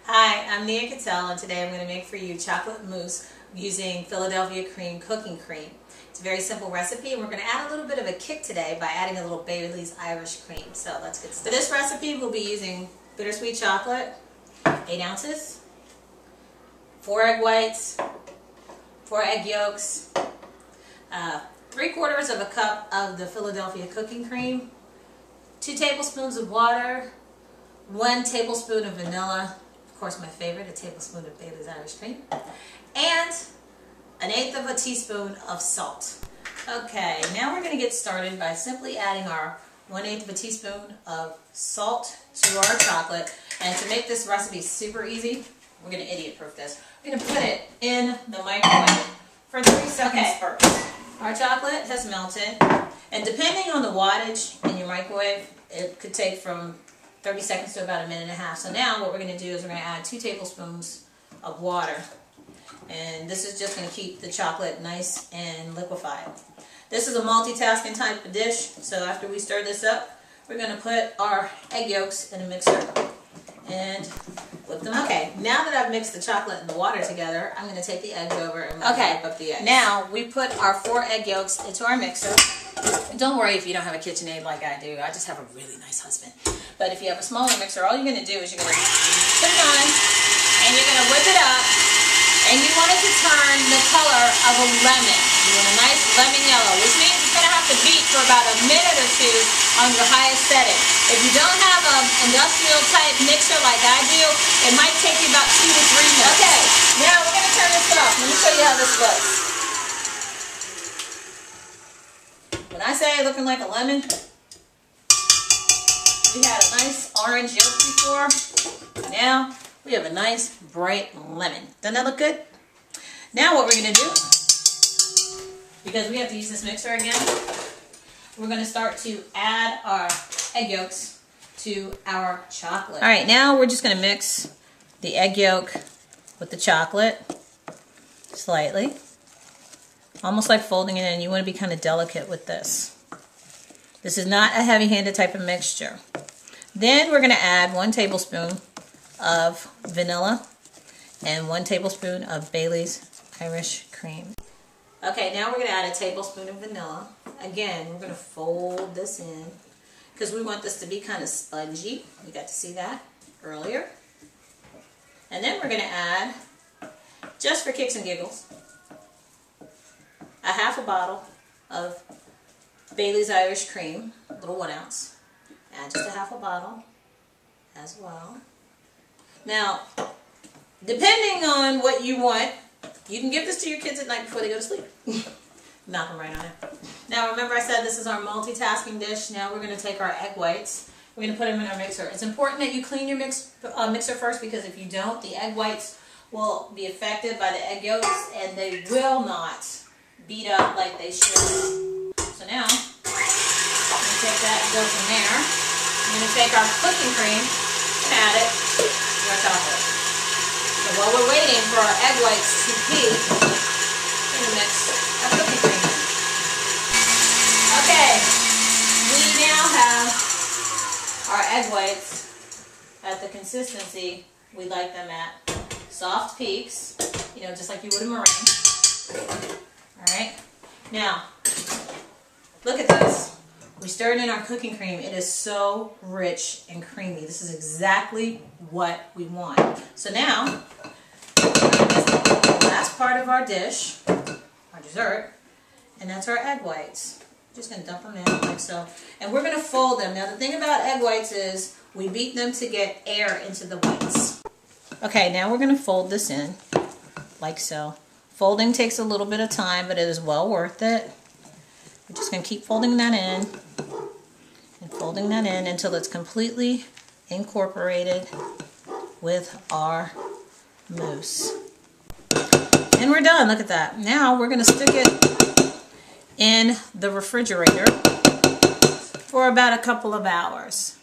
Hi, I'm Nia Cattell, and today I'm going to make for you chocolate mousse using Philadelphia cream cooking cream. It's a very simple recipe, and we're going to add a little bit of a kick today by adding a little Bailey's Irish cream. So let's get started. For this recipe, we'll be using bittersweet chocolate, 8 ounces, 4 egg whites, 4 egg yolks, 3/4 of a cup of the Philadelphia cooking cream, 2 tablespoons of water, 1 tablespoon of vanilla, of course my favorite, a tablespoon of Bailey's Irish cream, and 1/8 teaspoon of salt. Okay, now we're going to get started by simply adding our 1/8 teaspoon of salt to our chocolate. And to make this recipe super easy, we're going to idiot-proof this. We're going to put it in the microwave for 3 seconds first. Our chocolate has melted, and depending on the wattage in your microwave, it could take from 30 seconds to about 1.5 minutes. So now what we're going to do is we're going to add 2 tablespoons of water. And this is just going to keep the chocolate nice and liquefied. This is a multitasking type of dish, so after we stir this up, we're going to put our egg yolks in a mixer and whip them up. Okay, now that I've mixed the chocolate and the water together, I'm going to take the eggs over and whip up the eggs. Now we put our 4 egg yolks into our mixer. Don't worry if you don't have a KitchenAid like I do. I just have a really nice husband. But if you have a smaller mixer, all you're going to do is you're going to put it on and you're going to whip it up. And you want it to turn the color of a lemon. You want a nice lemon yellow, which means it's going to have to beat for about 1 minute or 2 on your highest setting. If you don't have an industrial type mixer like I do, it might take you about 2 to 3 minutes. Okay, now we're going to turn this off. Let me show you how this looks. When I say looking like a lemon, we had a nice orange yolk before. Now we have a nice bright lemon. Doesn't that look good? Now what we're going to do, because we have to use this mixer again, we're going to start to add our egg yolks to our chocolate. All right, now we're just going to mix the egg yolk with the chocolate slightly. Almost like folding it in. You want to be kind of delicate with this. This is not a heavy-handed type of mixture. Then we're going to add 1 tablespoon of vanilla and 1 tablespoon of Bailey's Irish cream. Okay, now we're going to add a tablespoon of vanilla. Again, we're going to fold this in because we want this to be kind of spongy. You got to see that earlier. And then we're going to add, just for kicks and giggles, a 1/2 bottle of Bailey's Irish cream, a little 1 ounce. Add just a 1/2 bottle as well. Now, depending on what you want, you can give this to your kids at night before they go to sleep. Knock them right on it. Now, remember I said this is our multitasking dish. Now we're going to take our egg whites. We're going to put them in our mixer. It's important that you clean your mixer first, because if you don't, the egg whites will be affected by the egg yolks and they will not beat up like they should. So now, I'm going to take that and go from there. I'm going to take our cooking cream and add it to our chocolate. So while we're waiting for our egg whites to heat, we're going to mix our cooking cream in. Okay, we now have our egg whites at the consistency we like them at. Soft peaks, you know, just like you would a meringue. Alright, now, look at this. We stirred in our cooking cream. It is so rich and creamy. This is exactly what we want. So now, the last part of our dish, our dessert, and that's our egg whites. Just going to dump them in like so. And we're going to fold them. Now the thing about egg whites is we beat them to get air into the whites. Okay, now we're going to fold this in like so. Folding takes a little bit of time, but it is well worth it. We're just going to keep folding that in and folding that in until it's completely incorporated with our mousse. And we're done. Look at that. Now we're going to stick it in the refrigerator for about a couple of hours.